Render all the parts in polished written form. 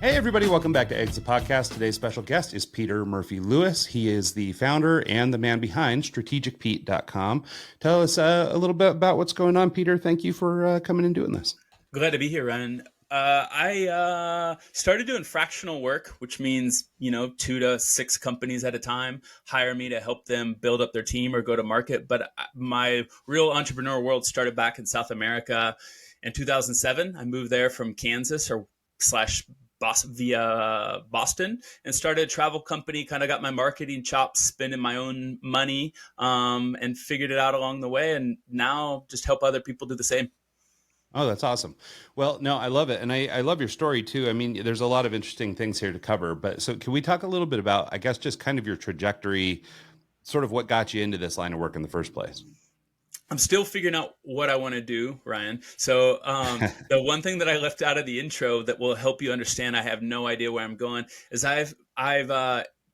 Hey, everybody. Welcome back to Exit Podcast. Today's special guest is Peter Murphy-Lewis. He is the founder and the man behind strategicpete.com. Tell us a little bit about what's going on, Peter. Thank you for coming and doing this. Glad to be here, Ryan. I started doing fractional work, which means, 2 to 6 companies at a time hire me to help them build up their team or go to market. But my real entrepreneur world started back in South America in 2007. I moved there from Kansas via Boston and started a travel company, kind of got my marketing chops, spending my own money, and figured it out along the way. And now just help other people do the same. Oh, that's awesome. Well, no, I love it. And I love your story too. I mean, there's a lot of interesting things here to cover, but so can we talk a little bit about, I guess, just kind of your trajectory, sort of what got you into this line of work in the first place? I'm still figuring out what I want to do, Ryan. So the one thing that I left out of the intro that will help you understand I have no idea where I'm going is I've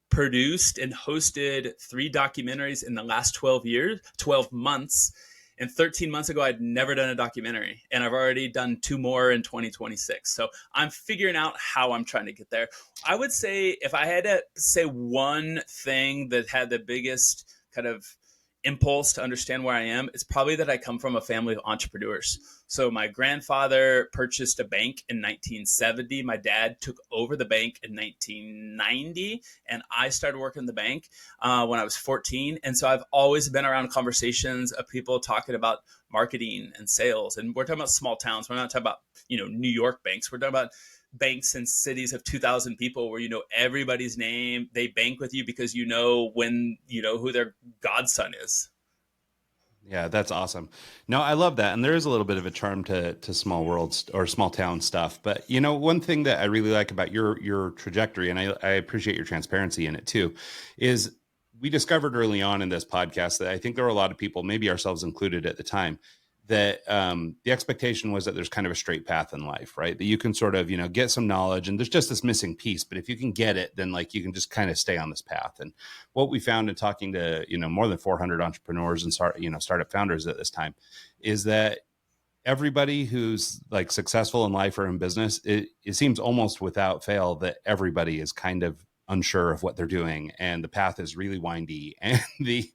produced and hosted 3 documentaries in the last 12 months. And 13 months ago, I'd never done a documentary, and I've already done 2 more in 2026. So I'm figuring out how I'm trying to get there. I would say if I had to say one thing that had the biggest kind of impulse to understand where I am, it's probably that I come from a family of entrepreneurs. So my grandfather purchased a bank in 1970. My dad took over the bank in 1990, and I started working in the bank when I was 14. And so I've always been around conversations of people talking about marketing and sales. And we're talking about small towns. We're not talking about, New York banks. We're talking about banks in cities of 2,000 people where you know everybody's name. They bank with you because you know who their godson is. Yeah, that's awesome. No, I love that. And there is a little bit of a charm to small worlds or small town stuff. But, one thing that I really like about your trajectory, and I appreciate your transparency in it too, is we discovered early on in this podcast that I think there were a lot of people, maybe ourselves included at the time, that the expectation was that there's kind of a straight path in life, right? That you can sort of, get some knowledge and there's just this missing piece. But if you can get it, then like you can just kind of stay on this path. And what we found in talking to, more than 400 entrepreneurs and startup founders at this time is that everybody who's like successful in life or in business, it seems almost without fail that everybody is kind of unsure of what they're doing, and the path is really windy, and the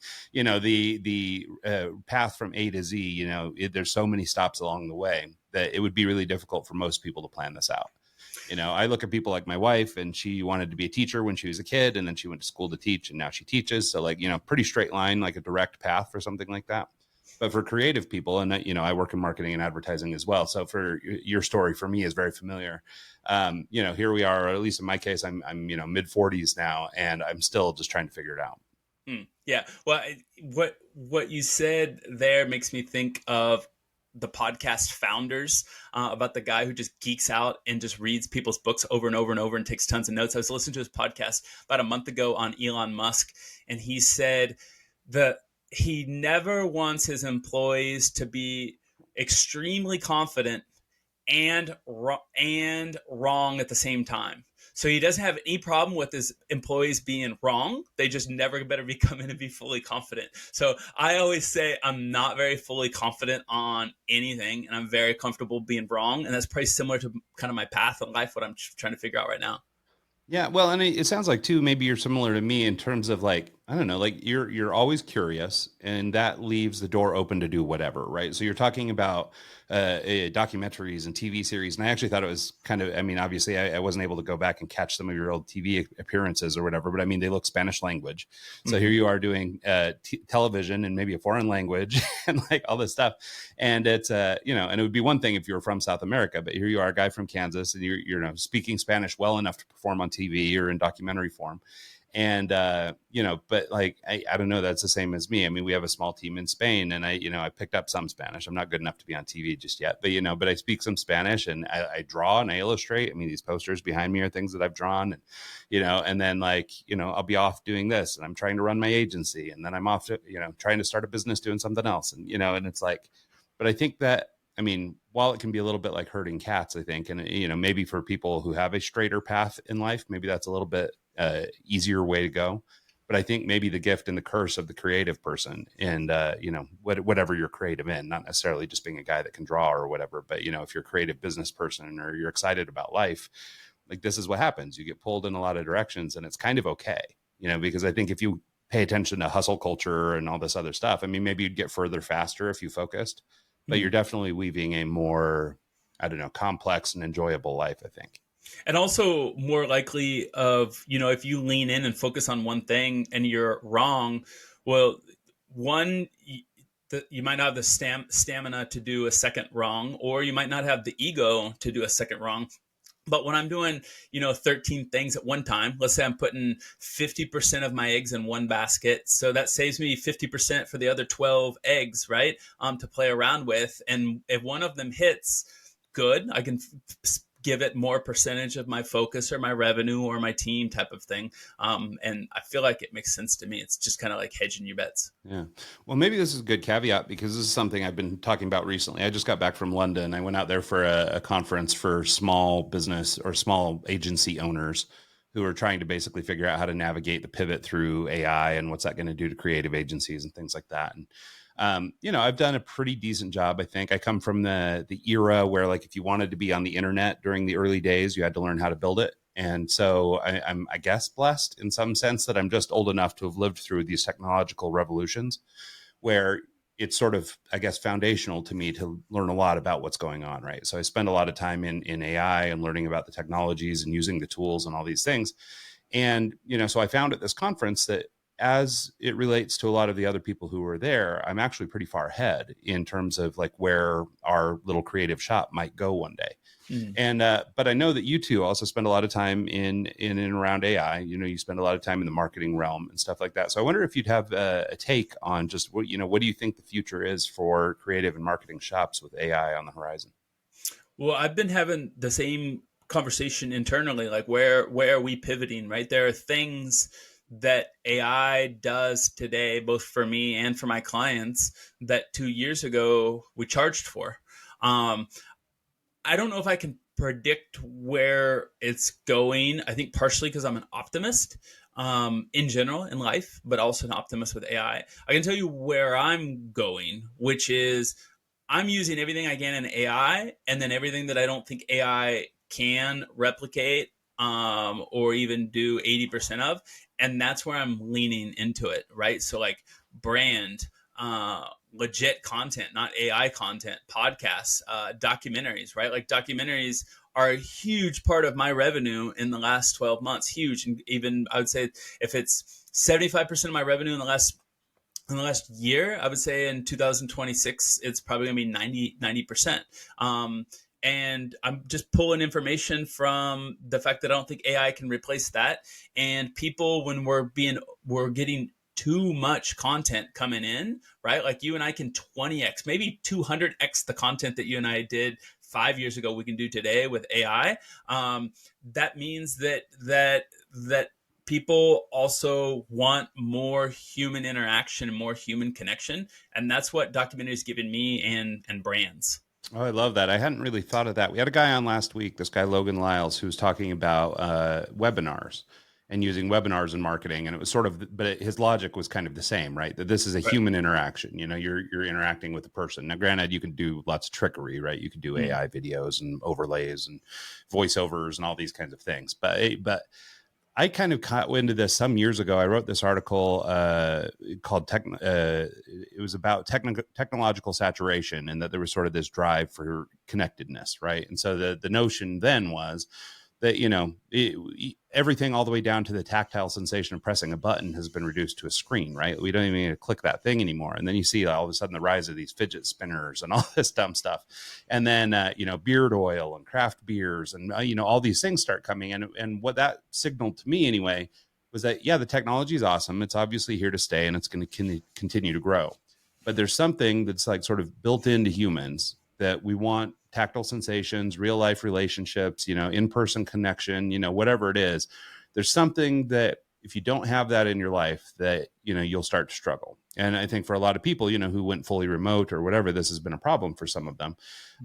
path from A to Z, there's so many stops along the way that it would be really difficult for most people to plan this out. I look at people like my wife, and she wanted to be a teacher when she was a kid, and then she went to school to teach, and now she teaches. So like, pretty straight line, like a direct path for something like that. But for creative people, and I work in marketing and advertising as well. So for your story, for me, is very familiar. Here we are, or at least in my case, I'm mid 40s now, and I'm still just trying to figure it out. Yeah. Well, what you said there makes me think of the podcast Founders, about the guy who just geeks out and just reads people's books over and over and over and takes tons of notes. I was listening to his podcast about a month ago on Elon Musk, and he said that he never wants his employees to be extremely confident and wrong at the same time. So he doesn't have any problem with his employees being wrong. They just never better be coming and be fully confident. So I always say I'm not very fully confident on anything, and I'm very comfortable being wrong. And that's pretty similar to kind of my path in life, what I'm trying to figure out right now. Yeah, well, and it sounds like too, maybe you're similar to me in terms of like, I don't know, like you're always curious, and that leaves the door open to do whatever, right? So you're talking about documentaries and TV series, and I actually thought it was kind of, I mean, obviously I wasn't able to go back and catch some of your old TV appearances or whatever, but I mean, they look Spanish language. So here you are doing television and maybe a foreign language and like all this stuff. And it's, and it would be one thing if you were from South America, but here you are, a guy from Kansas, and you're speaking Spanish well enough to perform on TV or in documentary form. And, but like, I don't know, that's the same as me. I mean, we have a small team in Spain, and I picked up some Spanish. I'm not good enough to be on TV just yet, but I speak some Spanish, and I draw and I illustrate. I mean, these posters behind me are things that I've drawn, and, and then like, I'll be off doing this, and I'm trying to run my agency, and then I'm off to, trying to start a business doing something else. And, and it's like, but I think that, I mean, while it can be a little bit like herding cats, I think, and, maybe for people who have a straighter path in life, maybe that's a little bit easier way to go. But I think maybe the gift and the curse of the creative person, and, whatever you're creative in, not necessarily just being a guy that can draw or whatever, but, if you're a creative business person or you're excited about life, like this is what happens. You get pulled in a lot of directions, and it's kind of okay, because I think if you pay attention to hustle culture and all this other stuff, I mean, maybe you'd get further faster if you focused, but you're definitely weaving a more, I don't know, complex and enjoyable life, I think. And also more likely of, if you lean in and focus on one thing and you're wrong, well, one, you might not have the stamina to do a second wrong, or you might not have the ego to do a second wrong. But when I'm doing, 13 things at one time, let's say I'm putting 50% of my eggs in one basket. So that saves me 50% for the other 12 eggs, right? To play around with. And if one of them hits, good, I can give it more percentage of my focus or my revenue or my team type of thing. And I feel like it makes sense to me. It's just kind of like hedging your bets. Yeah. Well, maybe this is a good caveat because this is something I've been talking about recently. I just got back from London. I went out there for a conference for small business or small agency owners who are trying to basically figure out how to navigate the pivot through AI and what's that going to do to creative agencies and things like that. And I've done a pretty decent job. I think I come from the era where, like, if you wanted to be on the internet during the early days, you had to learn how to build it. And so I'm, I guess, blessed in some sense that I'm just old enough to have lived through these technological revolutions where it's sort of, I guess, foundational to me to learn a lot about what's going on. Right. So I spend a lot of time in AI and learning about the technologies and using the tools and all these things. And, so I found at this conference that as it relates to a lot of the other people who were there, I'm actually pretty far ahead in terms of like where our little creative shop might go one day. And but I know that you two also spend a lot of time in and around AI. You spend a lot of time in the marketing realm and stuff like that. So I wonder if you'd have a take on just what do you think the future is for creative and marketing shops with AI on the horizon? Well, I've been having the same conversation internally, like where are we pivoting, right? There are things that AI does today, both for me and for my clients, that 2 years ago we charged for. I don't know if I can predict where it's going. I think partially because I'm an optimist in general in life, but also an optimist with AI. I can tell you where I'm going, which is I'm using everything I can in AI, and then everything that I don't think AI can replicate or even do 80% of. And that's where I'm leaning into it, right? So like brand, legit content, not AI content, podcasts, documentaries, right? Like documentaries are a huge part of my revenue in the last 12 months, huge. And even I would say if it's 75% of my revenue in the last year, I would say in 2026, it's probably gonna be 90%. And I'm just pulling information from the fact that I don't think AI can replace that. And people, when we're getting too much content coming in, right? Like you and I can 20x, maybe 200x the content that you and I did 5 years ago, we can do today with AI. That means that people also want more human interaction and more human connection. And that's what documentary has given me and brands. Oh, I love that. I hadn't really thought of that. We had a guy on last week, this guy, Logan Lyles, who was talking about webinars and using webinars in marketing. And it was sort of, but his logic was kind of the same, right? That this is a Right. human interaction. You're interacting with the person. Now, granted, you can do lots of trickery, right? You can do AI videos and overlays and voiceovers and all these kinds of things. But I kind of caught wind of this some years ago. I wrote this article called it was about technological saturation, and that there was sort of this drive for connectedness, right? And so the notion then was that everything all the way down to the tactile sensation of pressing a button has been reduced to a screen, right? We don't even need to click that thing anymore. And then you see all of a sudden the rise of these fidget spinners and all this dumb stuff. And then, beard oil and craft beers and, all these things start coming. And what that signaled to me anyway was that, yeah, the technology is awesome. It's obviously here to stay and it's going to continue to grow. But there's something that's like sort of built into humans that we want: tactile sensations, real life relationships, in-person connection, whatever it is. There's something that if you don't have that in your life, that, you'll start to struggle. And I think for a lot of people, who went fully remote or whatever, this has been a problem for some of them.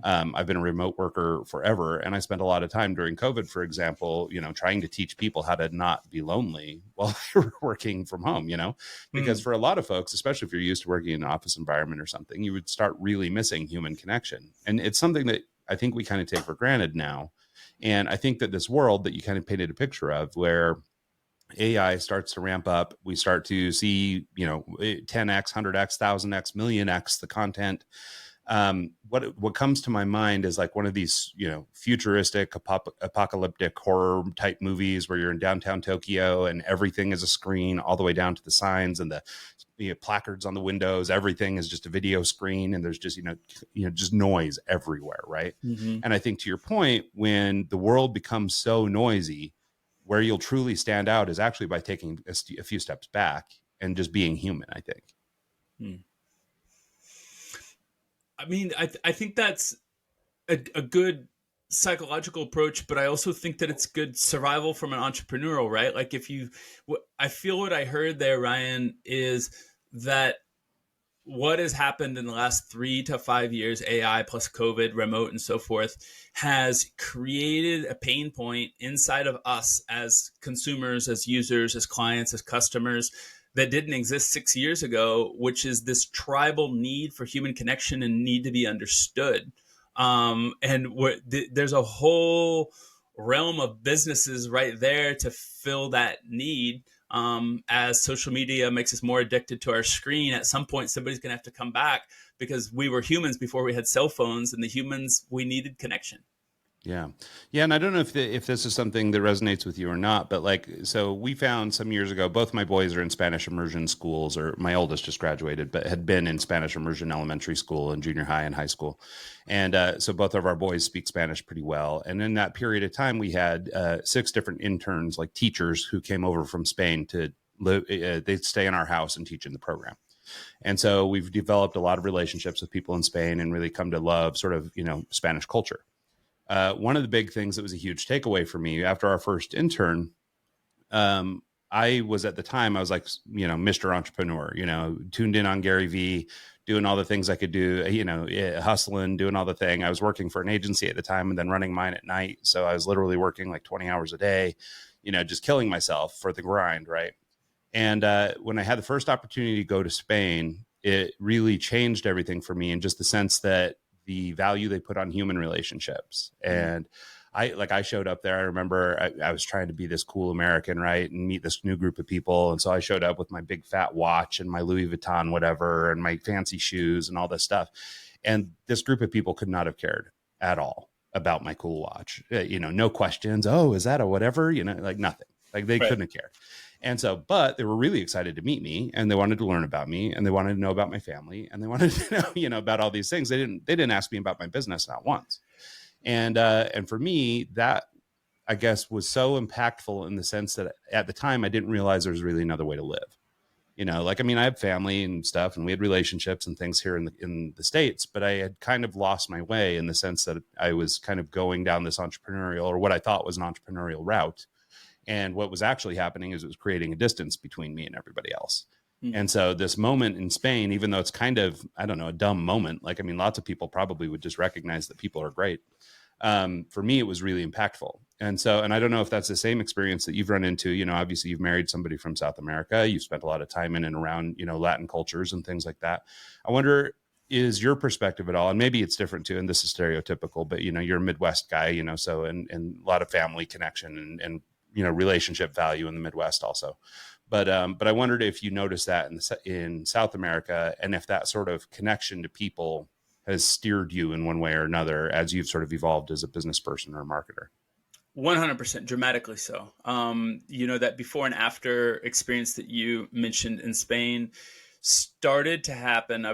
I've been a remote worker forever. And I spent a lot of time during COVID, for example, trying to teach people how to not be lonely while they were working from home, because for a lot of folks, especially if you're used to working in an office environment or something, you would start really missing human connection. And it's something that I think we kind of take for granted now. And I think that this world that you kind of painted a picture of, where AI starts to ramp up, we start to see, 10x, 100x, 1000x, million x the content. What comes to my mind is like one of these, futuristic apocalyptic horror type movies where you're in downtown Tokyo and everything is a screen, all the way down to the signs and the placards on the windows. Everything is just a video screen, and there's just just noise everywhere, right? Mm-hmm. And I think, to your point, when the world becomes so noisy, where you'll truly stand out is actually by taking a few steps back and just being human, I think. I mean, I think that's a good psychological approach, but I also think that it's good survival from an entrepreneurial, right? Like I feel what I heard there, Ryan, is that what has happened in the last 3 to 5 years, AI plus COVID, remote, and so forth, has created a pain point inside of us as consumers, as users, as clients, as customers that didn't exist 6 years ago, which is this tribal need for human connection and need to be understood. There's a whole realm of businesses right there to fill that need. As social media makes us more addicted to our screen, at some point somebody's going to have to come back, because we were humans before we had cell phones, and the humans, we needed connection. Yeah. Yeah. And I don't know if this is something that resonates with you or not, but like, so we found some years ago, both my boys are in Spanish immersion schools, or my oldest just graduated, but had been in Spanish immersion elementary school and junior high and high school. And so both of our boys speak Spanish pretty well. And in that period of time, we had 6 different interns, like teachers, who came over from Spain to live. They'd stay in our house and teach in the program. And so we've developed a lot of relationships with people in Spain and really come to love sort of, Spanish culture. One of the big things that was a huge takeaway for me after our first intern, I was, at the time, I was like, Mr. Entrepreneur, tuned in on Gary Vee, doing all the things I could do, hustling, doing all the thing. I was working for an agency at the time and then running mine at night. So I was literally working like 20 hours a day, just killing myself for the grind. Right. And when I had the first opportunity to go to Spain, it really changed everything for me, in just the sense that the value they put on human relationships. And I showed up there. I remember I was trying to be this cool American, right, and meet this new group of people. And so I showed up with my big fat watch and my Louis Vuitton, whatever, and my fancy shoes and all this stuff. And this group of people could not have cared at all about my cool watch. No questions. Oh, is that a whatever? Like nothing. Like they couldn't have cared. And so, but they were really excited to meet me, and they wanted to learn about me, and they wanted to know about my family, and they wanted to know, about all these things. They didn't ask me about my business, not once. And for me, that, I guess, was so impactful, in the sense that at the time I didn't realize there was really another way to live. I have family and stuff, and we had relationships and things here in the States, but I had kind of lost my way, in the sense that I was kind of going down this entrepreneurial, or what I thought was an entrepreneurial route. And what was actually happening is it was creating a distance between me and everybody else. Mm-hmm. And so this moment in Spain, even though it's kind of, I don't know, a dumb moment, lots of people probably would just recognize that people are great. For me, it was really impactful. And I don't know if that's the same experience that you've run into. Obviously you've married somebody from South America. You've spent a lot of time in and around, Latin cultures and things like that. I wonder, is your perspective at all, and maybe it's different too, and this is stereotypical, but you're a Midwest guy, so and a lot of family connection and relationship value in the Midwest also. But I wondered if you noticed that in South America, and if that sort of connection to people has steered you in one way or another as you've sort of evolved as a business person or a marketer. 100%, dramatically so. That before and after experience that you mentioned in Spain started to happen. I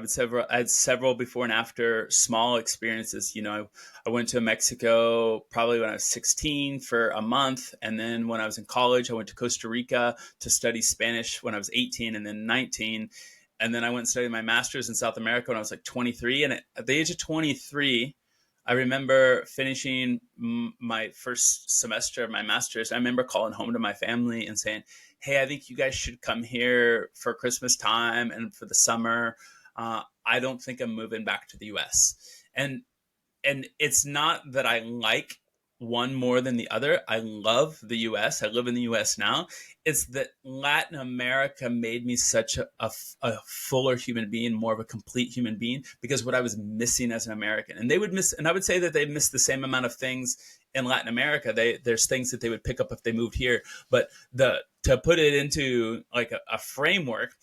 had several before and after small experiences. I went to Mexico probably when I was 16 for a month. And then when I was in college, I went to Costa Rica to study Spanish when I was 18 and then 19. And then I went and studied my master's in South America when I was like 23. And at the age of 23, I remember finishing my first semester of my master's. I remember calling home to my family and saying, hey, I think you guys should come here for Christmas time and for the summer. I don't think I'm moving back to the US. And it's not that I like one more than the other. I love the US. I live in the US now. It's that Latin America made me such a fuller human being, more of a complete human being, because what I was missing as an American. And they would miss, and I would say that they missed the same amount of things in Latin America, there's things that they would pick up if they moved here. But to put it into like a framework,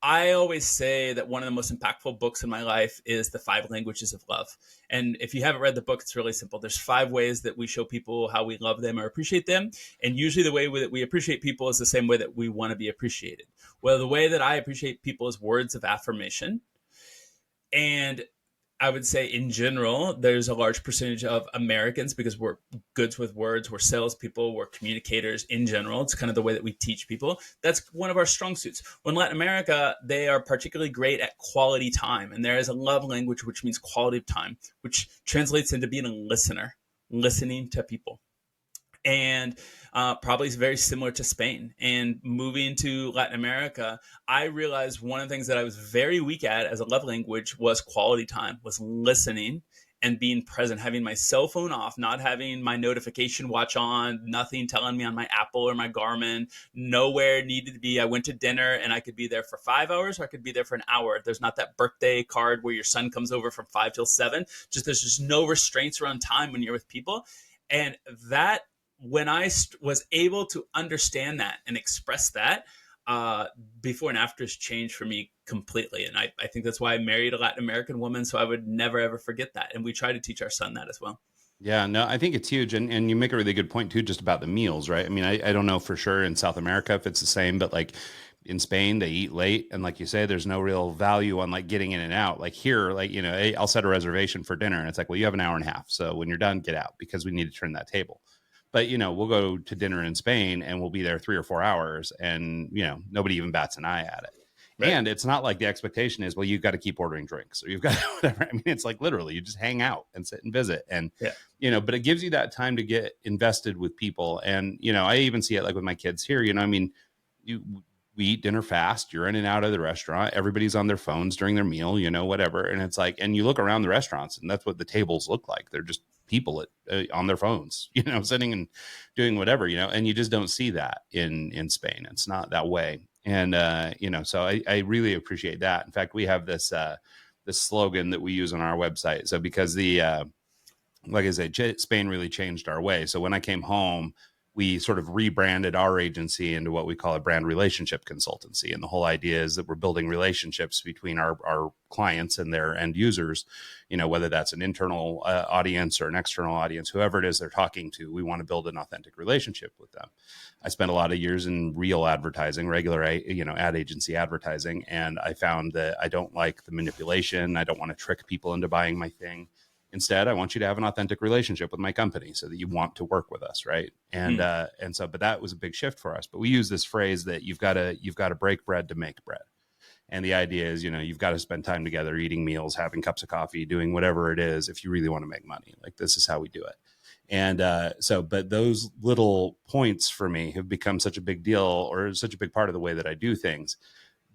I always say that one of the most impactful books in my life is The Five Languages of Love. And if you haven't read the book, it's really simple. There's 5 ways that we show people how we love them or appreciate them. And usually the way that we appreciate people is the same way that we want to be appreciated. Well, the way that I appreciate people is words of affirmation. And I would say in general, there's a large percentage of Americans, because we're goods with words, we're salespeople, we're communicators in general. It's kind of the way that we teach people. That's one of our strong suits. When Latin America, they are particularly great at quality time. And there is a love language, which means quality of time, which translates into being a listener, listening to people. And probably is very similar to Spain. And moving to Latin America, I realized one of the things that I was very weak at as a love language was quality time, was listening and being present, having my cell phone off, not having my notification watch on, nothing telling me on my Apple or my Garmin, nowhere needed to be. I went to dinner and I could be there for 5 hours or I could be there for an hour. There's not that birthday card where your son comes over from 5 till 7. There's just no restraints around time when you're with people. And that, when I was able to understand that and express that, before and after has changed for me completely. And I think that's why I married a Latin American woman. So I would never, ever forget that. And we try to teach our son that as well. Yeah, no, I think it's huge. And you make a really good point too, just about the meals, right? I mean, I don't know for sure in South America if it's the same, but like in Spain, they eat late. And like you say, there's no real value on like getting in and out. Like here, like, you know, hey, I'll set a reservation for dinner. And it's like, well, you have an hour and a half. So when you're done, get out because we need to turn that table. But, you know, we'll go to dinner in Spain and we'll be there 3 or 4 hours and, you know, nobody even bats an eye at it. Right. And it's not like the expectation is, well, you've got to keep ordering drinks or you've got whatever. I mean, it's like literally you just hang out and sit and visit. And, Yeah. you know, but it gives you that time to get invested with people. And, you know, I even see it like with my kids here, you know, I mean, we eat dinner fast. You're in and out of the restaurant. Everybody's on their phones during their meal, you know, whatever. And it's like, and you look around the restaurants and that's what the tables look like. They're just people on their phones, you know, sitting and doing whatever, you know, and you just don't see that in Spain. It's not that way. And, you know, so I really appreciate that. In fact, we have this slogan that we use on our website. So because like I said, Spain really changed our way. So when I came home, we sort of rebranded our agency into what we call a brand relationship consultancy. And the whole idea is that we're building relationships between our clients and their end users, you know, whether that's an internal audience or an external audience, whoever it is they're talking to, we want to build an authentic relationship with them. I spent a lot of years in real advertising, regular, you know, ad agency advertising. And I found that I don't like the manipulation. I don't want to trick people into buying my thing. Instead, I want you to have an authentic relationship with my company so that you want to work with us. Right. And so, but that was a big shift for us. But we use this phrase that you've got to break bread to make bread. And the idea is, you know, you've got to spend time together, eating meals, having cups of coffee, doing whatever it is, if you really want to make money. Like this is how we do it. And but those little points for me have become such a big deal or such a big part of the way that I do things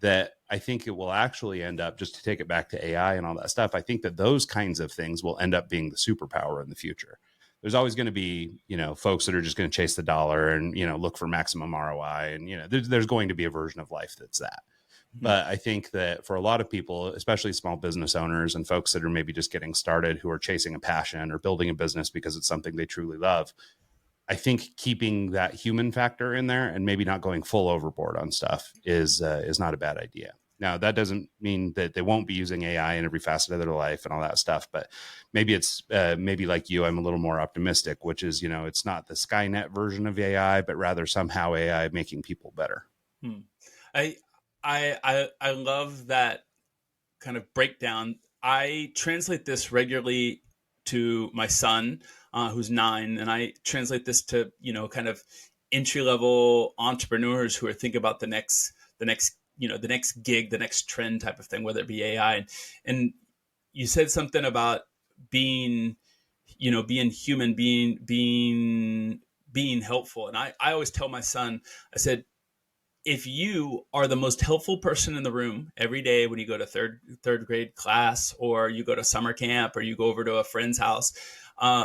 that I think it will actually end up, just to take it back to AI and all that stuff, I think that those kinds of things will end up being the superpower in the future. There's always going to be, you know, folks that are just going to chase the dollar and, you know, look for maximum ROI. And, you know, there's going to be a version of life that's that. But I think that for a lot of people, especially small business owners and folks that are maybe just getting started, who are chasing a passion or building a business because it's something they truly love, I think keeping that human factor in there and maybe not going full overboard on stuff is not a bad idea. Now, that doesn't mean that they won't be using AI in every facet of their life and all that stuff, but maybe it's maybe like you, I'm a little more optimistic, which is, you know, it's not the Skynet version of AI, but rather somehow AI making people better. I love that kind of breakdown. I translate this regularly to my son, who's 9, and I translate this to, you know, kind of entry level entrepreneurs who are thinking about the next you know, the next gig, the next trend type of thing, whether it be AI. And you said something about being, you know, being human, being helpful. And I always tell my son, I said, if you are the most helpful person in the room every day when you go to third grade class, or you go to summer camp, or you go over to a friend's house,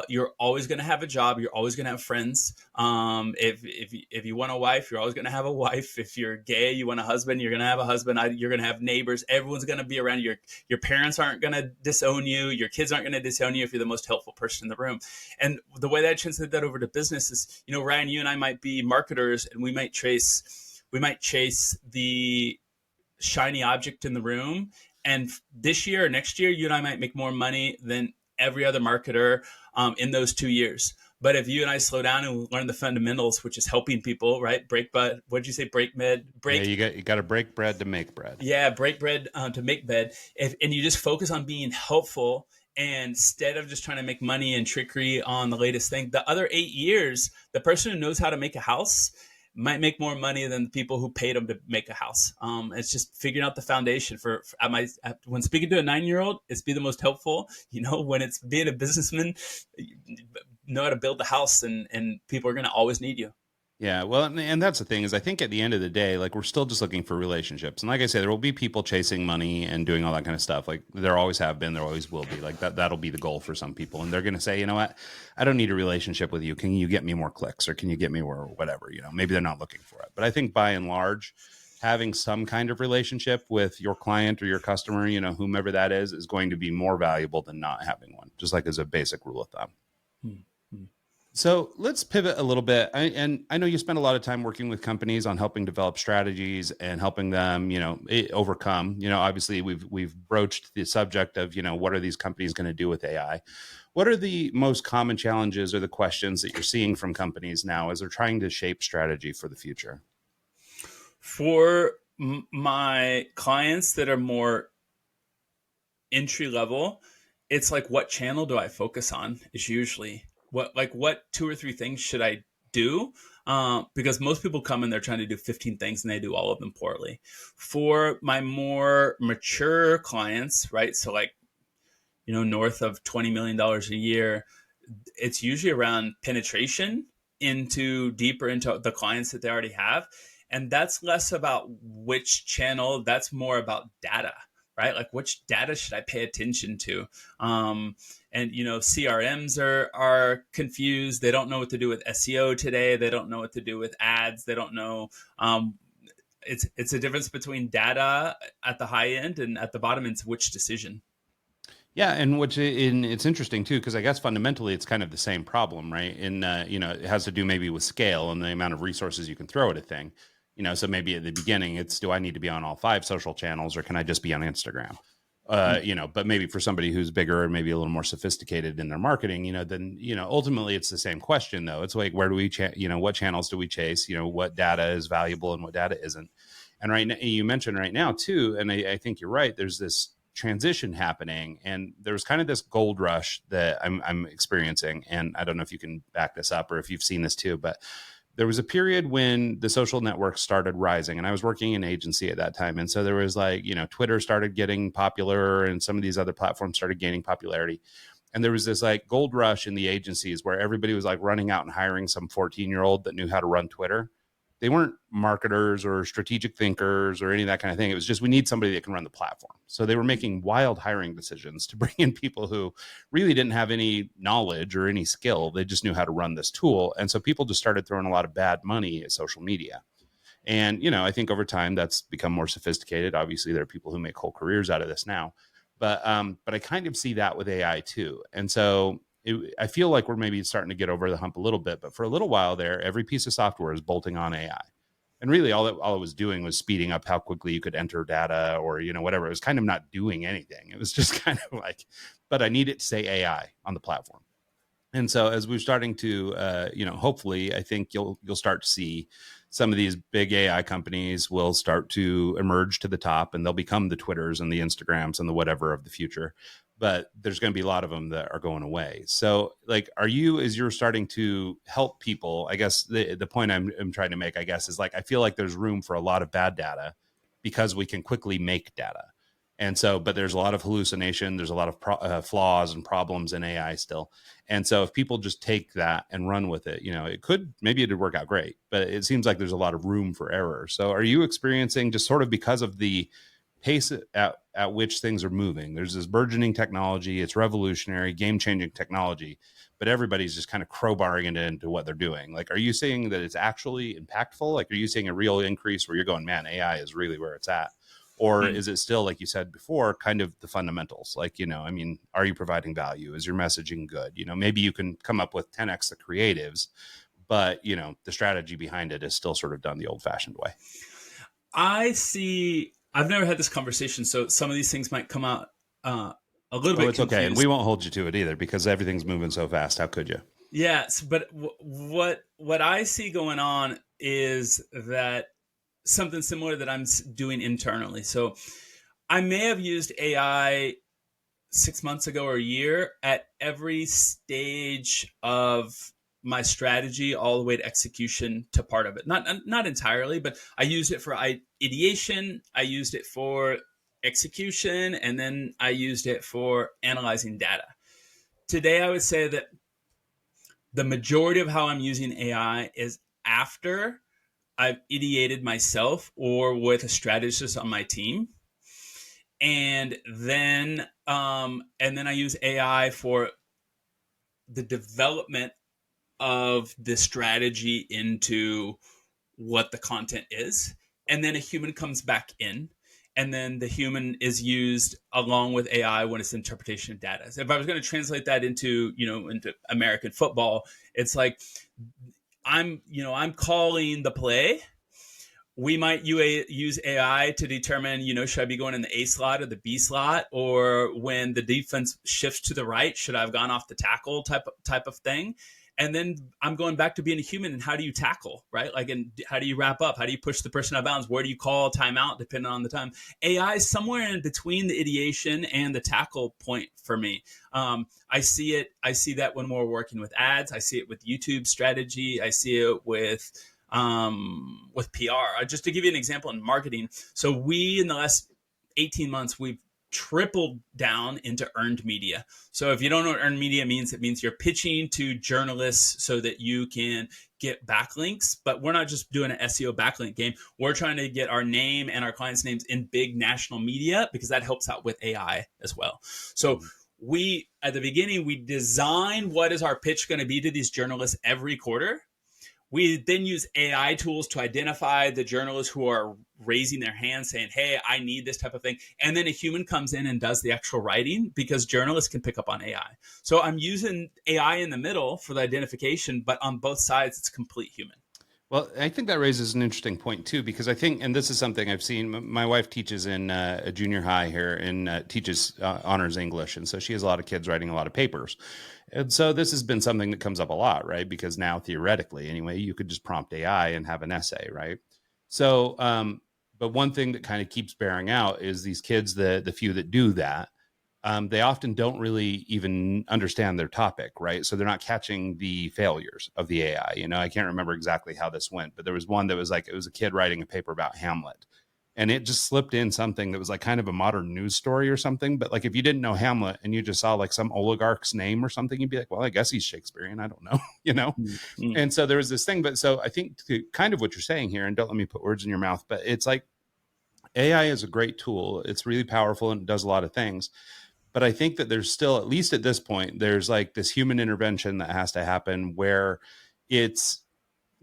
you're always going to have a job. You're always going to have friends. If you want a wife, you're always going to have a wife. If you're gay, you want a husband, you're going to have a husband. You're going to have neighbors. Everyone's going to be around you. Your parents aren't going to disown you. Your kids aren't going to disown you if you're the most helpful person in the room. And the way that I translate that over to business is, Ryan, you and I might be marketers, and we might chase the shiny object in the room. And this year or next year, you and I might make more money than every other marketer in those 2 years. But if you and I slow down and learn the fundamentals, which is helping people, right? Break bread. What'd you say? Break bread. Yeah, you got to break bread to make bread. Yeah, break bread to make bread. And you just focus on being helpful, and instead of just trying to make money and trickery on the latest thing. The other 8 years, the person who knows how to make a house might make more money than the people who paid them to make a house. It's just figuring out the foundation when speaking to a 9-year-old, it's be the most helpful. When it's being a businessman, know how to build the house, and people are going to always need you. Yeah, well, and that's the thing is I think at the end of the day, like we're still just looking for relationships. And like I say, there will be people chasing money and doing all that kind of stuff. Like there always have been, there always will be. Like that'll be the goal for some people. And they're going to say, you know what, I don't need a relationship with you. Can you get me more clicks, or can you get me more, whatever, maybe they're not looking for it. But I think by and large, having some kind of relationship with your client or your customer, whomever that is going to be more valuable than not having one, just like as a basic rule of thumb. Hmm. So let's pivot a little bit. And I know you spend a lot of time working with companies on helping develop strategies and helping them, overcome. Obviously we've broached the subject of, what are these companies going to do with AI? What are the most common challenges or the questions that you're seeing from companies now as they're trying to shape strategy for the future? For my clients that are more entry level, it's like, what channel do I focus on is usually what 2 or 3 things should I do? Because most people come and they're trying to do 15 things and they do all of them poorly. For my more mature clients, right? So like, north of $20 million a year, it's usually around penetration deeper into the clients that they already have. And that's less about which channel, that's more about data, right? Like which data should I pay attention to? And CRMs are confused. They don't know what to do with SEO today. They don't know what to do with ads. They don't know. It's a difference between data at the high end, and at the bottom, it's which decision. Yeah, and it's interesting too, because I guess fundamentally it's kind of the same problem, right? And it has to do maybe with scale and the amount of resources you can throw at a thing. So maybe at the beginning it's, do I need to be on all 5 social channels, or can I just be on Instagram? But maybe for somebody who's bigger and maybe a little more sophisticated in their marketing, then ultimately it's the same question though. It's like, where do we, what channels do we chase? What data is valuable and what data isn't? And right now, you mentioned right now too, and I think you're right. There's this transition happening, and there's kind of this gold rush that I'm experiencing. And I don't know if you can back this up or if you've seen this too, but there was a period when the social networks started rising, and I was working in an agency at that time. And so there was like, Twitter started getting popular and some of these other platforms started gaining popularity. And there was this like gold rush in the agencies where everybody was like running out and hiring some 14-year-old that knew how to run Twitter. They weren't marketers or strategic thinkers or any of that kind of thing. It was just, we need somebody that can run the platform. So they were making wild hiring decisions to bring in people who really didn't have any knowledge or any skill. They just knew how to run this tool. And so people just started throwing a lot of bad money at social media. And, I think over time that's become more sophisticated. Obviously, there are people who make whole careers out of this now. But I kind of see that with AI too. And so I feel like we're maybe starting to get over the hump a little bit, but for a little while there, every piece of software is bolting on AI. And really all it was doing was speeding up how quickly you could enter data or, whatever. It was kind of not doing anything. It was just kind of like, but I need it to say AI on the platform. And so as we're starting to, hopefully, I think you'll start to see some of these big AI companies will start to emerge to the top, and they'll become the Twitters and the Instagrams and the whatever of the future. But there's going to be a lot of them that are going away. So like, as you're starting to help people, I guess the point I'm trying to make, I guess, is like, I feel like there's room for a lot of bad data because we can quickly make data. And so, but there's a lot of hallucination. There's a lot of flaws and problems in AI still. And so if people just take that and run with it, it could, maybe it'd work out great, but it seems like there's a lot of room for error. So are you experiencing, just sort of because of the pace at which things are moving, there's this burgeoning technology, it's revolutionary, game-changing technology, but everybody's just kind of crowbarring it into what they're doing? Like, are you seeing that it's actually impactful? Like, are you seeing a real increase where you're going, man, AI is really where it's at? Or is it still, like you said before, kind of the fundamentals? Like, I mean, are you providing value? Is your messaging good? Maybe you can come up with 10x the creatives, but the strategy behind it is still sort of done the old fashioned way. I've never had this conversation, so some of these things might come out a little bit It's okay. And confused. we won't hold you to it either, because everything's moving so fast. How could you? Yes, but what I see going on is that something similar that I'm doing internally. So I may have used AI 6 months ago or a year at every stage of my strategy, all the way to execution to part of it. Not entirely, but I used it for ideation. I used it for execution, and then I used it for analyzing data. Today, I would say that the majority of how I'm using AI is after I've ideated myself or with a strategist on my team. And then I use AI for the development of the strategy into what the content is. And then a human comes back in, and then the human is used along with AI when it's interpretation of data. So if I was going to translate that into American football, it's like I'm calling the play. We might use AI to determine, should I be going in the A slot or the B slot, or when the defense shifts to the right, should I have gone off the tackle type of thing? And then I'm going back to being a human, and how do you tackle, right? Like, and how do you wrap up? How do you push the person out of bounds? Where do you call timeout, depending on the time? AI is somewhere in between the ideation and the tackle point for me. I see it. I see that when we're working with ads. I see it with YouTube strategy. I see it with PR. Just to give you an example in marketing. So we, in the last 18 months, we've tripled down into earned media. So if you don't know what earned media means, it means you're pitching to journalists so that you can get backlinks. But we're not just doing an SEO backlink game. We're trying to get our name and our clients' names in big national media, because that helps out with AI as well. So at the beginning, we design what is our pitch going to be to these journalists every quarter. We then use AI tools to identify the journalists who are raising their hand saying, hey, I need this type of thing. And then a human comes in and does the actual writing, because journalists can pick up on AI. So I'm using AI in the middle for the identification, but on both sides, it's complete human. Well, I think that raises an interesting point too, because I think, and this is something I've seen, my wife teaches in a junior high here and teaches honors English. And so she has a lot of kids writing a lot of papers. And so this has been something that comes up a lot, right? Because now theoretically, anyway, you could just prompt AI and have an essay, right? So, but one thing that kind of keeps bearing out is these kids, the few that do that, they often don't really even understand their topic, right? So they're not catching the failures of the AI. I can't remember exactly how this went, but there was one that was like, it was a kid writing a paper about Hamlet, and it just slipped in something that was like kind of a modern news story or something. But like, if you didn't know Hamlet and you just saw like some oligarch's name or something, you'd be like, well, I guess he's Shakespearean. I don't know, Mm-hmm. And so there was this thing. But so I think to kind of what you're saying here, and don't let me put words in your mouth, but it's like AI is a great tool. It's really powerful and it does a lot of things. But I think that there's still, at least at this point, there's like this human intervention that has to happen where it's,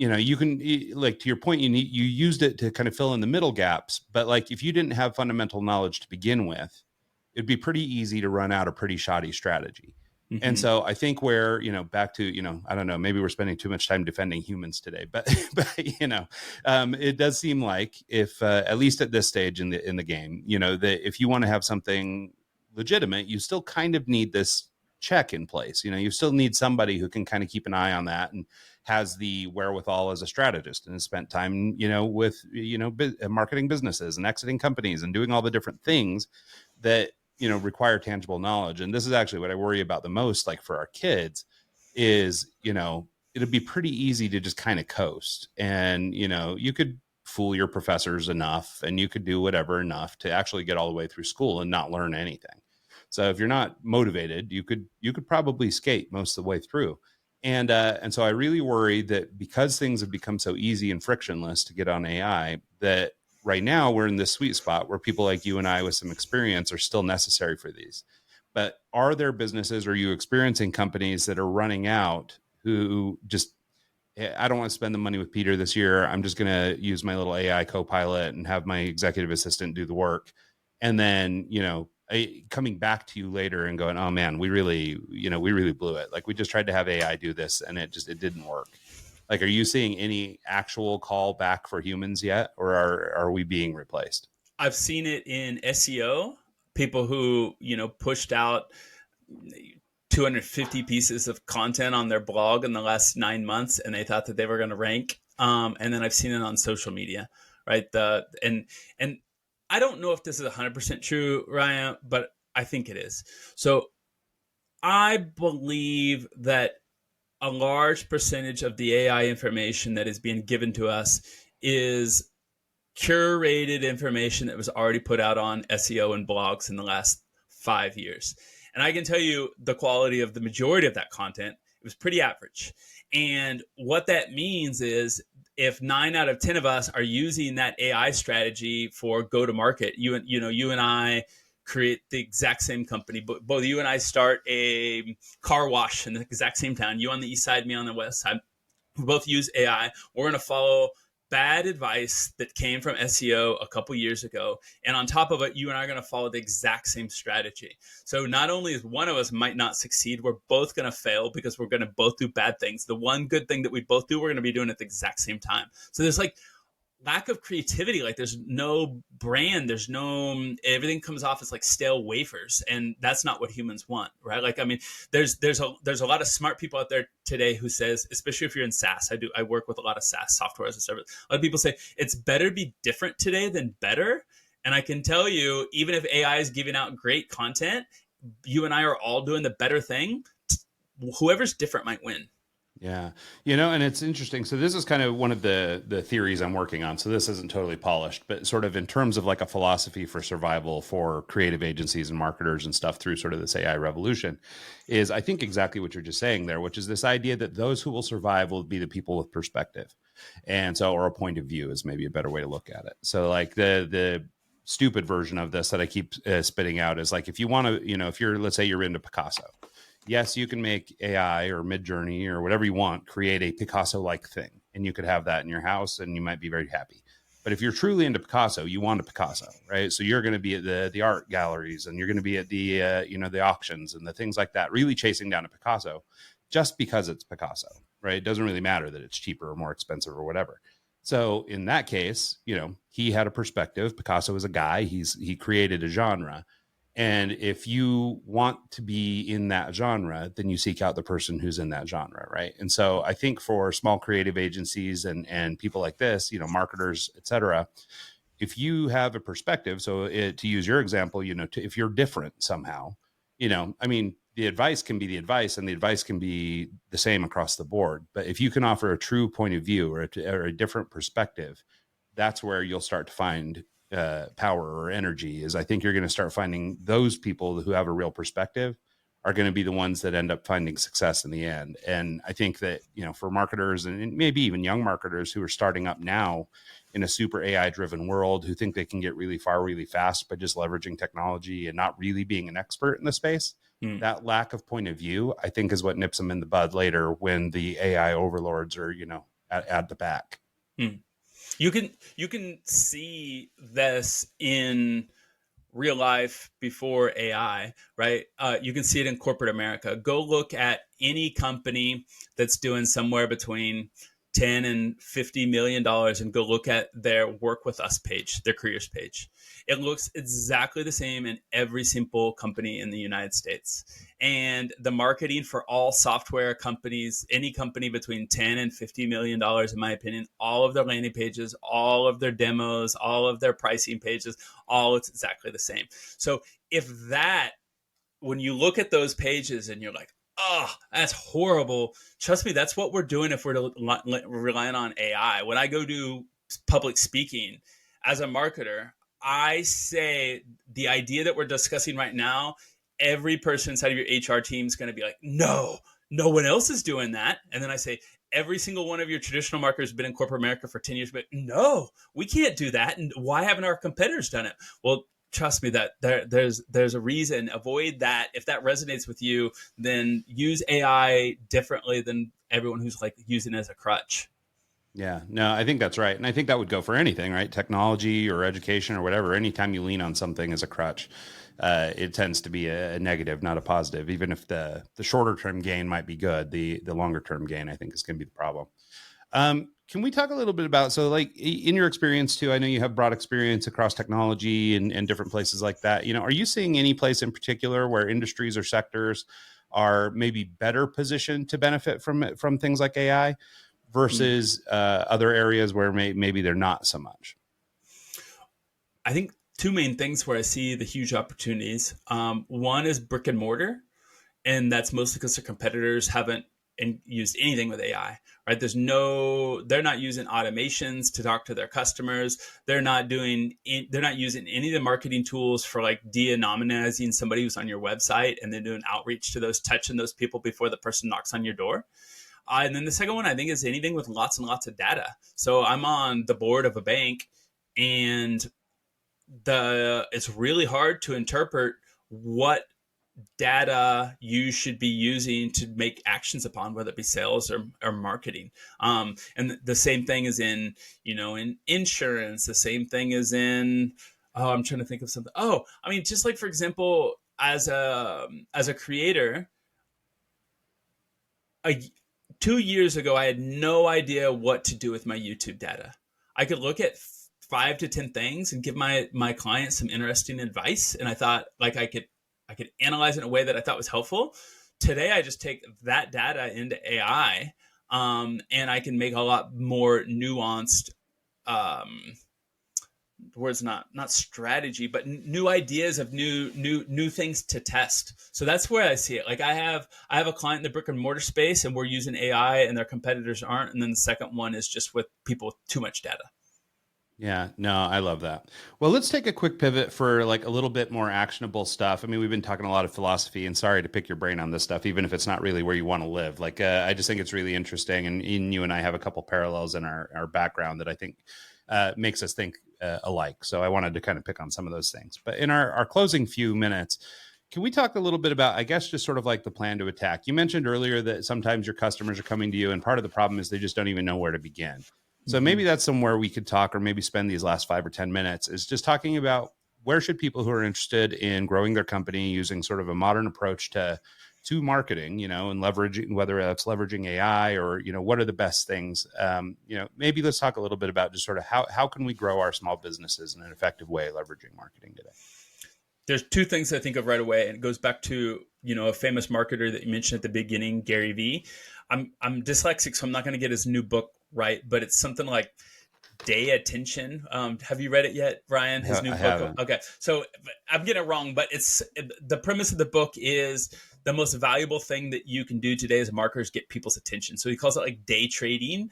you can, like, to your point, you used it to kind of fill in the middle gaps. But like, if you didn't have fundamental knowledge to begin with, it'd be pretty easy to run out a pretty shoddy strategy. Mm-hmm. And so I think where, back to, I don't know, maybe we're spending too much time defending humans today, but it does seem like if, at least at this stage in the game, that if you want to have something legitimate, you still kind of need this check in place. You still need somebody who can kind of keep an eye on that and has the wherewithal as a strategist and has spent time, with, marketing businesses and exiting companies and doing all the different things that, require tangible knowledge. And this is actually what I worry about the most, like for our kids, is, it'd be pretty easy to just kind of coast. And, you could fool your professors enough, and you could do whatever enough to actually get all the way through school and not learn anything. So if you're not motivated, you could probably skate most of the way through. And so I really worry that because things have become so easy and frictionless to get on AI, that right now we're in this sweet spot where people like you and I with some experience are still necessary for these. But are there businesses, or are you experiencing companies that are running out who just, I don't want to spend the money with Peter this year. I'm just going to use my little AI co-pilot and have my executive assistant do the work. And then, coming back to you later and going, oh man, we really blew it. Like we just tried to have AI do this and it didn't work. Like, are you seeing any actual call back for humans yet? Or are we being replaced? I've seen it in SEO, people who, pushed out 250 pieces of content on their blog in the last 9 months, and they thought that they were going to rank. And then I've seen it on social media, right? And I don't know if this is 100% true, Ryan, but I think it is. So I believe that a large percentage of the AI information that is being given to us is curated information that was already put out on SEO and blogs in the last 5 years. And I can tell you the quality of the majority of that content, it was pretty average. And what that means is if 9 out of 10 of us are using that AI strategy for go to market, you and I create the exact same company. Both you and I start a car wash in the exact same town. You on the east side, me on the west side. We both use AI. We're going to follow bad advice that came from SEO a couple years ago. And on top of it, you and I are going to follow the exact same strategy. So not only is one of us might not succeed, we're both going to fail because we're going to both do bad things. The one good thing that we both do, we're going to be doing at the exact same time. So there's like lack of creativity. Like there's no brand, there's no, everything comes off as like stale wafers, and that's not what humans want, right? Like, I mean, there's a lot of smart people out there today who says, especially if you're in SaaS, I work with a lot of SaaS, software as a service. A lot of people say it's better to be different today than better. And I can tell you, even if AI is giving out great content, you and I are all doing the better thing. Whoever's different might win. Yeah. And it's interesting. So this is kind of one of the theories I'm working on. So this isn't totally polished, but sort of in terms of like a philosophy for survival for creative agencies and marketers and stuff through sort of this AI revolution is, I think, exactly what you're just saying there, which is this idea that those who will survive will be the people with perspective. And so, or a point of view is maybe a better way to look at it. So like the stupid version of this that I keep spitting out is like, if you want to, if you're, let's say you're into Picasso, yes, you can make AI or Midjourney or whatever you want, create a Picasso-like thing, and you could have that in your house, and you might be very happy. But if you're truly into Picasso, you want a Picasso, right? So you're going to be at the art galleries, and you're going to be at the the auctions and the things like that, really chasing down a Picasso, just because it's Picasso, right? It doesn't really matter that it's cheaper or more expensive or whatever. So in that case, he had a perspective. Picasso is a guy. He created a genre. And if you want to be in that genre, then you seek out the person who's in that genre, right? And so I think for small creative agencies and people like this, marketers, et cetera, if you have a perspective, so to use your example, if you're different somehow, I mean, the advice can be the advice, and the advice can be the same across the board. But if you can offer a true point of view or a different perspective, that's where you'll start to find power or energy. Is I think you're going to start finding those people who have a real perspective are going to be the ones that end up finding success in the end. And I think that, for marketers and maybe even young marketers who are starting up now in a super AI driven world, who think they can get really far really fast by just leveraging technology and not really being an expert in the space, that lack of point of view, I think, is what nips them in the bud later when the AI overlords are, at the back. You can see this in real life before AI, right? You can see it in corporate America. Go look at any company that's doing somewhere between 10 and $50 million and go look at their work with us page, their careers page. It looks exactly the same in every single company in the United States. And the marketing for all software companies, any company between 10 and $50 million, in my opinion, all of their landing pages, all of their demos, all of their pricing pages, all it's exactly the same. So if that, when you look at those pages and you're like, oh, that's horrible. Trust me, that's what we're doing if we're relying on AI. When I go do public speaking. As a marketer, I say the idea that we're discussing right now, every person inside of your HR team is going to be like, no, no one else is doing that. And then I say, every single one of your traditional marketers has been in corporate America for 10 years, but no, we can't do that. And why haven't our competitors done it? Well, trust me that there's a reason. Avoid that. If that resonates with you, then use AI differently than everyone who's like using it as a crutch. Yeah, no, I think that's right. And I think that would go for anything, right? Technology or education or whatever. Anytime you lean on something as a crutch, it tends to be a negative, not a positive. Even if the shorter term gain might be good, the longer term gain, I think, is going to be the problem. Can we talk a little bit about, so like in your experience too, I know you have broad experience across technology and different places like that. You know, are you seeing any place in particular where industries or sectors are maybe better positioned to benefit from things like AI versus other areas where maybe they're not so much? I think two main things where I see the huge opportunities. One is brick and mortar, and that's mostly because their competitors haven't used anything with AI, right? They're not using automations to talk to their customers. They're not using any of the marketing tools for like de-anonymizing somebody who's on your website and then doing outreach to touching those people before the person knocks on your door. And then the second one I think is anything with lots and lots of data. So I'm on the board of a bank, and it's really hard to interpret what data you should be using to make actions upon, whether it be sales or marketing. And the same thing is in insurance. The same thing is in, I'm trying to think of something. Oh, I mean, just like, for example, as a creator, 2 years ago, I had no idea what to do with my YouTube data. I could look at 5 to 10 things and give my clients some interesting advice. And I thought like I could analyze it in a way that I thought was helpful. Today, I just take that data into AI, and I can make a lot more nuanced, words not strategy, but new ideas of new things to test. So that's where I see it. Like I have a client in the brick and mortar space, and we're using AI, and their competitors aren't. And then the second one is just with people with too much data. Yeah, no, I love that. Well, let's take a quick pivot for like a little bit more actionable stuff. I mean, we've been talking a lot of philosophy, and sorry to pick your brain on this stuff, even if it's not really where you want to live. Like, I just think it's really interesting. And you and I have a couple parallels in our background that I think makes us think alike. So I wanted to kind of pick on some of those things. But in our closing few minutes, can we talk a little bit about, I guess, just sort of like the plan to attack? You mentioned earlier that sometimes your customers are coming to you, and part of the problem is they just don't even know where to begin. So maybe that's somewhere we could talk, or maybe spend these last 5 or 10 minutes is just talking about where should people who are interested in growing their company using sort of a modern approach to marketing, and leveraging, whether that's leveraging AI or, what are the best things, maybe let's talk a little bit about just sort of how can we grow our small businesses in an effective way, leveraging marketing today. There's two things I think of right away, and it goes back to, a famous marketer that you mentioned at the beginning, Gary Vee. I'm dyslexic, so I'm not going to get his new book right, but it's something like Day Attention. Have you read it yet, Ryan? His new book? Haven't. Okay, so I'm getting it wrong, but the premise of the book is the most valuable thing that you can do today as a marketer is get people's attention. So he calls it like day trading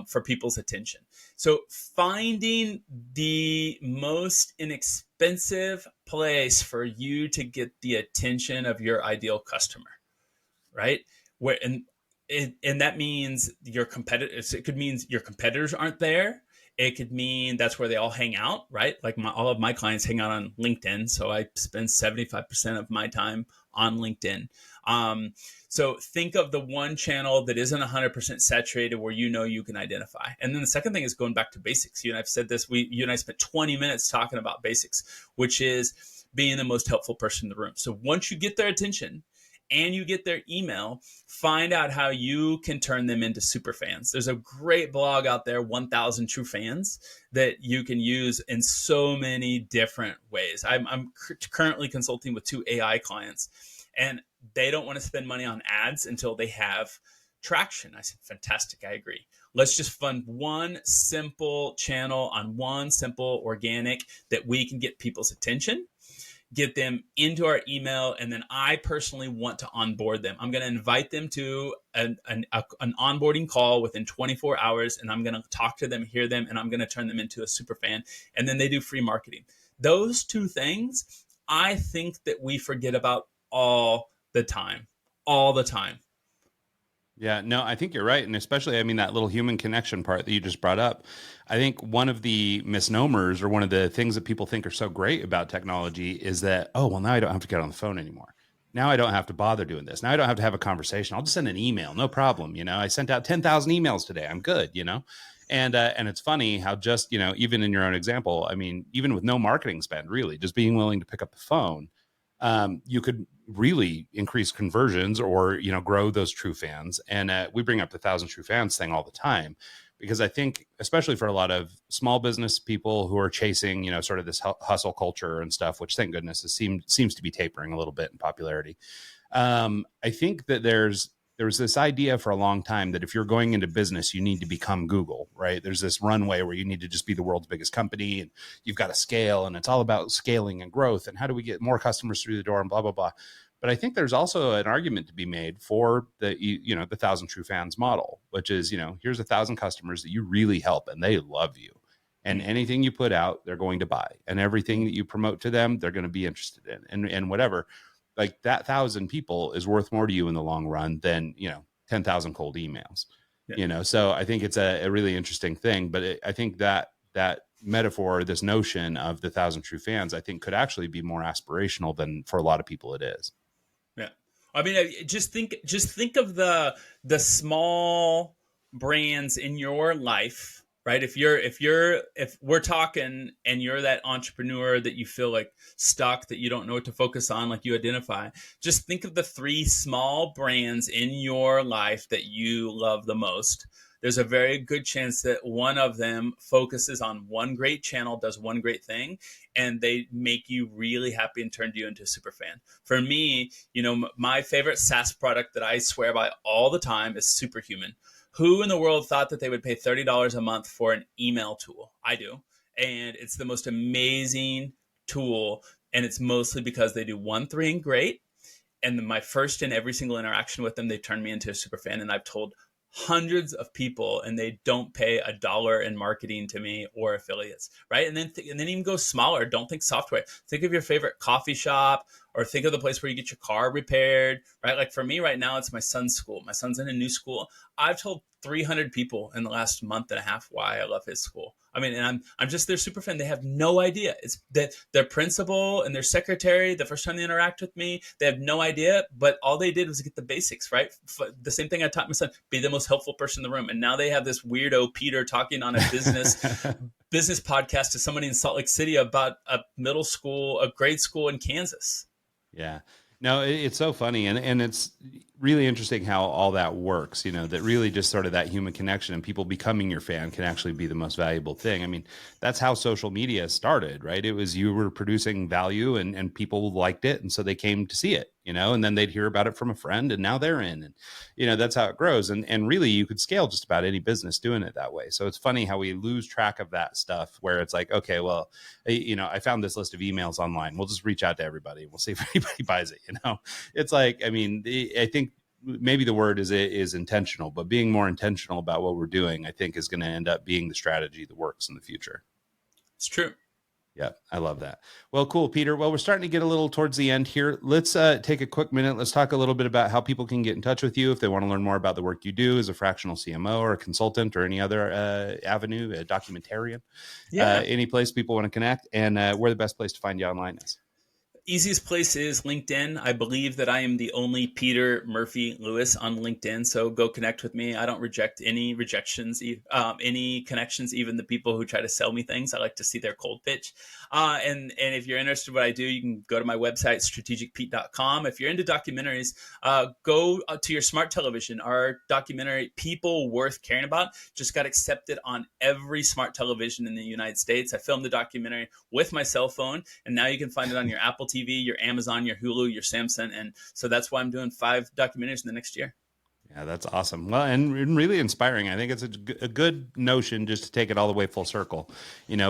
for people's attention. So finding the most inexpensive place for you to get the attention of your ideal customer, right? And that means your competitors. It could mean your competitors aren't there. It could mean that's where they all hang out, right? Like all of my clients hang out on LinkedIn. So I spend 75% of my time on LinkedIn. So think of the one channel that isn't 100% saturated where you can identify. And then the second thing is going back to basics. You and I've said this. You and I spent 20 minutes talking about basics, which is being the most helpful person in the room. So once you get their attention and you get their email, find out how you can turn them into super fans. There's a great blog out there, 1,000 True Fans, that you can use in so many different ways. I'm currently consulting with 2 AI clients, and they don't want to spend money on ads until they have traction. I said, fantastic, I agree. Let's just fund one simple channel on one simple organic that we can get people's attention, get them into our email, and then I personally want to onboard them. I'm going to invite them to an onboarding call within 24 hours, and I'm going to talk to them, hear them, and I'm going to turn them into a super fan. And then they do free marketing. Those two things, I think that we forget about all the time, all the time. Yeah, no, I think you're right. And especially, I mean, that little human connection part that you just brought up. I think one of the misnomers or one of the things that people think are so great about technology is that, oh, well, now I don't have to get on the phone anymore. Now I don't have to bother doing this. Now I don't have to have a conversation. I'll just send an email. No problem. I sent out 10,000 emails today. I'm good. And it's funny how just, even in your own example, I mean, even with no marketing spend, really, just being willing to pick up the phone, you could really increase conversions or grow those true fans. And we bring up the 1,000 true fans thing all the time, because I think especially for a lot of small business people who are chasing sort of this hustle culture and stuff, which thank goodness seems to be tapering a little bit in popularity. I think that there was this idea for a long time that if you're going into business, you need to become Google, right? There's this runway where you need to just be the world's biggest company, and you've got to scale, and it's all about scaling and growth, and how do we get more customers through the door, and blah, blah, blah. But I think there's also an argument to be made for the 1,000 true fans model, which is, here's 1,000 customers that you really help and they love you. And anything you put out, they're going to buy, and everything that you promote to them, they're going to be interested in, and whatever. Like that 1,000 people is worth more to you in the long run than 10,000 cold emails. Yeah. So I think it's a really interesting thing. But I think that metaphor, this notion of the 1,000 true fans, I think could actually be more aspirational than for a lot of people it is. Yeah. I mean, just think of the small brands in your life, right? If we're talking and you're that entrepreneur that you feel like stuck, that you don't know what to focus on, like you identify, just think of the 3 small brands in your life that you love the most. There's a very good chance that one of them focuses on one great channel, does one great thing, and they make you really happy and turn you into a super fan. For me, my favorite SaaS product that I swear by all the time is Superhuman. Who in the world thought that they would pay $30 a month for an email tool? I do. And it's the most amazing tool. And it's mostly because they do 1 thing great. And my first and every single interaction with them, they turned me into a super fan. And I've told hundreds of people, and they don't pay $1 in marketing to me or affiliates, right? And then even go smaller. Don't think software. Think of your favorite coffee shop, or think of the place where you get your car repaired, right? Like for me right now, it's my son's school. My son's in a new school. I've told 300 people in the last month and a half why I love his school. I mean, and I'm just their super fan. They have no idea. It's that their principal and their secretary, the first time they interact with me, they have no idea, but all they did was get the basics, right? The same thing I taught my son, be the most helpful person in the room. And now they have this weirdo Peter talking on a business podcast to somebody in Salt Lake City about a grade school in Kansas. Yeah. No, it's so funny. And it's really interesting how all that works, that really just sort of that human connection and people becoming your fan can actually be the most valuable thing. I mean, that's how social media started, right? It was you were producing value and people liked it. And so they came to see it, and then they'd hear about it from a friend and now they're in. And, that's how it grows. And really you could scale just about any business doing it that way. So it's funny how we lose track of that stuff where it's like, okay, well, I found this list of emails online. We'll just reach out to everybody. We'll see if anybody buys it. It's like, I mean, I think maybe the word is intentional, but being more intentional about what we're doing, I think is going to end up being the strategy that works in the future. It's true. Yeah, I love that. Well, cool, Peter. Well, we're starting to get a little towards the end here. Let's take a quick minute. Let's talk a little bit about how people can get in touch with you if they want to learn more about the work you do as a fractional CMO or a consultant or any other avenue, a documentarian. Yeah. Any place people want to connect, and where the best place to find you online is. Easiest place is LinkedIn. I believe that I am the only Peter Murphy Lewis on LinkedIn. So go connect with me. I don't reject any any connections, even the people who try to sell me things. I like to see their cold pitch. And if you're interested in what I do, you can go to my website, strategicpete.com. If you're into documentaries, go to your smart television. Our documentary, People Worth Caring About, just got accepted on every smart television in the United States. I filmed the documentary with my cell phone, and now you can find it on your Apple TV, your Amazon, your Hulu, your Samsung. And so that's why I'm doing 5 documentaries in the next year. Yeah, that's awesome. Well, and really inspiring. I think it's a good notion just to take it all the way full circle.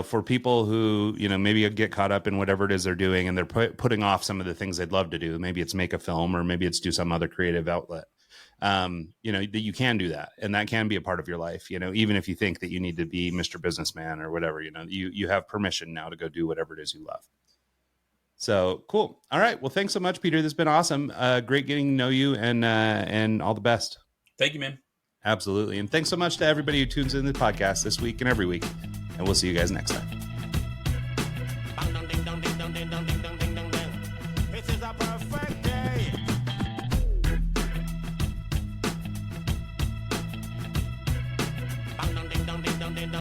For people who, maybe get caught up in whatever it is they're doing and they're putting off some of the things they'd love to do. Maybe it's make a film or maybe it's do some other creative outlet. That you can do that. And that can be a part of your life, even if you think that you need to be Mr. Businessman or whatever, you have permission now to go do whatever it is you love. So cool. All right. Well, thanks so much, Peter. This has been awesome. Great getting to know you, and all the best. Thank you, man. Absolutely. And thanks so much to everybody who tunes in the podcast this week and every week. And we'll see you guys next time.